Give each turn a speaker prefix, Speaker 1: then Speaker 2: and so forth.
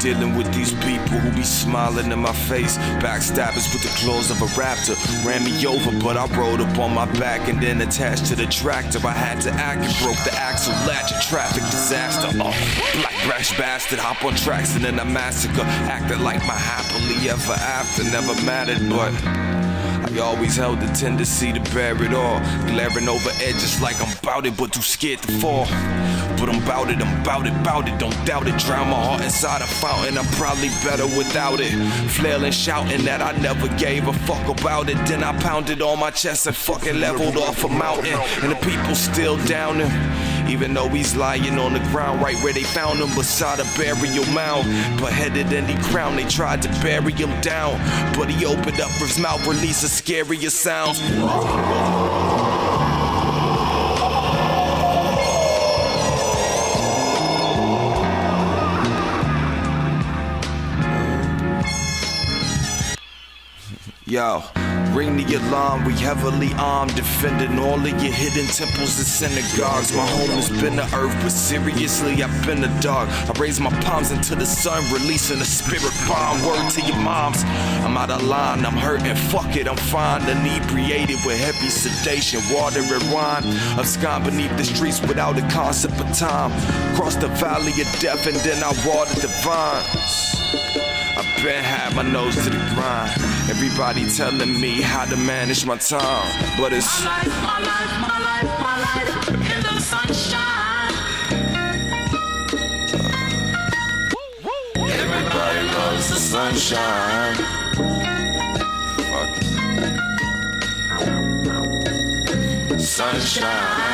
Speaker 1: Dealing with these people who be smiling in my face. Backstabbers with the claws of a raptor. Ran me over, but I rode up on my back and then attached to the tractor. I had to act and broke the axle latch. A traffic disaster. Black brash bastard. Hop on tracks and then a massacre. Acted like my happily ever after never mattered, but I always held the tendency to bear it all. Glaring over edges like I'm bout it, but too scared to fall. But I'm bout it, don't doubt it. Drown my heart inside a fountain, I'm probably better without it. Flailing, shouting that I never gave a fuck about it. Then I pounded on my chest and fucking leveled off a mountain. And the people still down him, even though he's lying on the ground right where they found him, beside a burial mound. Beheaded and he crowned, they tried to bury him down, but he opened up his mouth, released the scariest sounds. Yo, ring the alarm, we heavily armed, defending all of your hidden temples and synagogues. My home has been the earth, but seriously, I've been the dog. I raise my palms into the sun, releasing a spirit bomb. Word to your moms, I'm out of line, I'm hurting, fuck it, I'm fine. Inebriated with heavy sedation, water and wine. Abscond beneath the streets without a concept of time. Cross the valley of death and then I water the vines. I've been had my nose to the grind. Everybody telling me how to manage my time, but it's my life in the sunshine. Everybody loves the sunshine. Fuck. Sunshine.